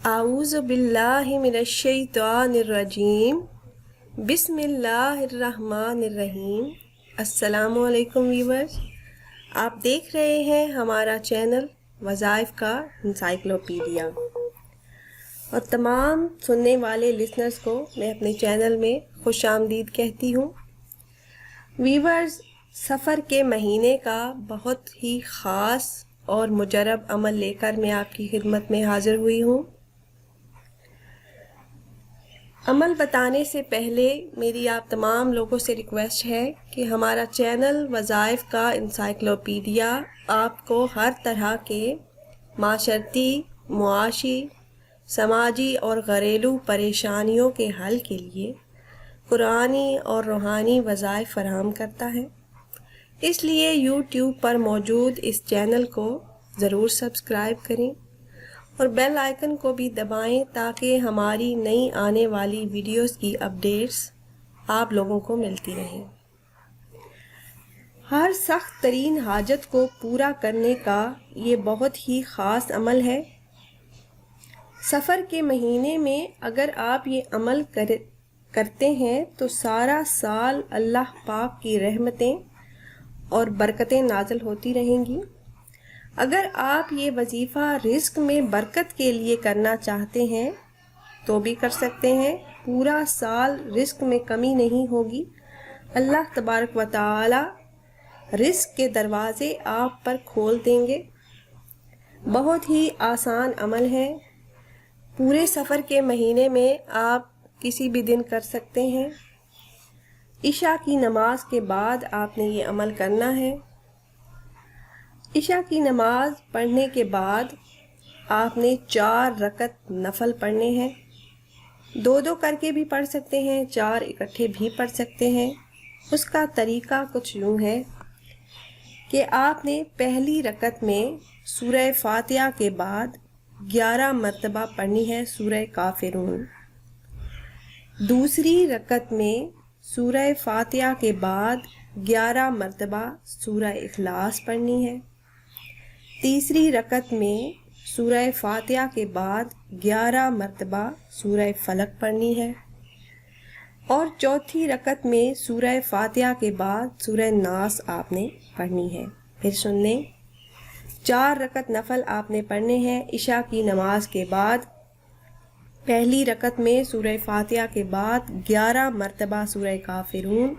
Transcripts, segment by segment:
اعوذ باللہ من الشیطان الرجیم بسم اللہ الرحمن الرحیم۔ السلام علیکم ویورز، آپ دیکھ رہے ہیں ہمارا چینل وظائف کا انسائکلوپیڈیا، اور تمام سننے والے لسنرز کو میں اپنے چینل میں خوش آمدید کہتی ہوں۔ ویورز، سفر کے مہینے کا بہت ہی خاص اور مجرب عمل لے کر میں آپ کی خدمت میں حاضر ہوئی ہوں۔ عمل بتانے سے پہلے میری آپ تمام لوگوں سے ریکویسٹ ہے کہ ہمارا چینل وظائف کا انسائکلوپیڈیا آپ کو ہر طرح کے معاشرتی، معاشی، سماجی اور گھریلو پریشانیوں کے حل کے لیے قرآنی اور روحانی وظائف فراہم کرتا ہے۔ اس لیے یوٹیوب پر موجود اس چینل کو ضرور سبسکرائب کریں اور بیل آئیکن کو بھی دبائیں تاکہ ہماری نئی آنے والی ویڈیوز کی اپڈیٹس آپ لوگوں کو ملتی رہیں۔ ہر سخت ترین حاجت کو پورا کرنے کا یہ بہت ہی خاص عمل ہے۔ سفر کے مہینے میں اگر آپ یہ عمل کرتے ہیں تو سارا سال اللہ پاک کی رحمتیں اور برکتیں نازل ہوتی رہیں گی۔ اگر آپ یہ وظیفہ رزق میں برکت کے لیے کرنا چاہتے ہیں تو بھی کر سکتے ہیں۔ پورا سال رزق میں کمی نہیں ہوگی۔ اللہ تبارک و تعالی رزق کے دروازے آپ پر کھول دیں گے۔ بہت ہی آسان عمل ہے۔ پورے سفر کے مہینے میں آپ کسی بھی دن کر سکتے ہیں۔ عشاء کی نماز کے بعد آپ نے یہ عمل کرنا ہے۔ عشاء کی نماز پڑھنے کے بعد آپ نے 4 رکعت نفل پڑھنے ہیں۔ 2 کر کے بھی پڑھ سکتے ہیں، 4 اکٹھے بھی پڑھ سکتے ہیں۔ اس کا طریقہ کچھ یوں ہے کہ آپ نے پہلی رکعت میں سورہ فاتحہ کے بعد 11 مرتبہ پڑھنی ہے سورہ کافرون۔ دوسری رکعت میں سورہ فاتحہ کے بعد 11 مرتبہ سورہ اخلاص پڑھنی ہے۔ تیسری رکعت میں سورہ فاتحہ کے بعد 11 مرتبہ سورہ فلق پڑھنی ہے، اور چوتھی رکعت میں سورہ فاتحہ کے بعد سورہ ناس آپ نے پڑھنی ہے۔ پھر سن لیں، 4 رکعت نفل آپ نے پڑھنے ہیں عشاء کی نماز کے بعد۔ پہلی رکعت میں سورہ فاتحہ کے بعد 11 مرتبہ سورہ کافرون،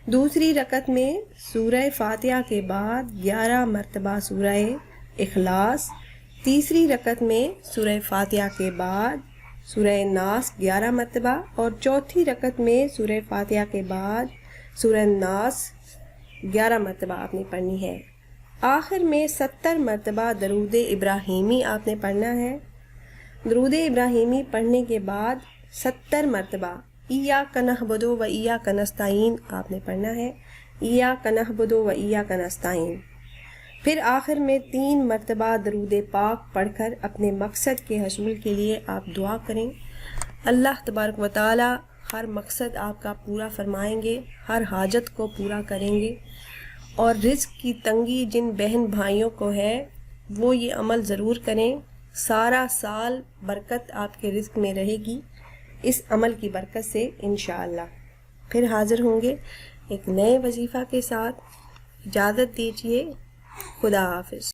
دوسری رکعت میں سورہ فاتحہ کے بعد 11 مرتبہ سورہ اخلاص، تیسری رکعت میں سورہ فاتحہ کے بعد سورہ ناس 11 مرتبہ، اور چوتھی رکعت میں سورہ فاتحہ کے بعد سورہ ناس 11 مرتبہ آپ نے پڑھنی ہے۔ آخر میں 70 مرتبہ درود ابراہیمی آپ نے پڑھنا ہے۔ درود ابراہیمی پڑھنے کے بعد 70 مرتبہ ایاک نعبد و ایاک نستعین آپ نے پڑھنا ہے۔ ایاک نعبد و ایاک نستعین۔ پھر آخر میں 3 مرتبہ درود پاک پڑھ کر اپنے مقصد کے حصول کے لیے آپ دعا کریں۔ اللہ تبارک و تعالی ہر مقصد آپ کا پورا فرمائیں گے، ہر حاجت کو پورا کریں گے، اور رزق کی تنگی جن بہن بھائیوں کو ہے وہ یہ عمل ضرور کریں۔ سارا سال برکت آپ کے رزق میں رہے گی اس عمل کی برکت سے انشاءاللہ۔ پھر حاضر ہوں گے ایک نئے وظیفہ کے ساتھ۔ اجازت دیجیے، خدا حافظ۔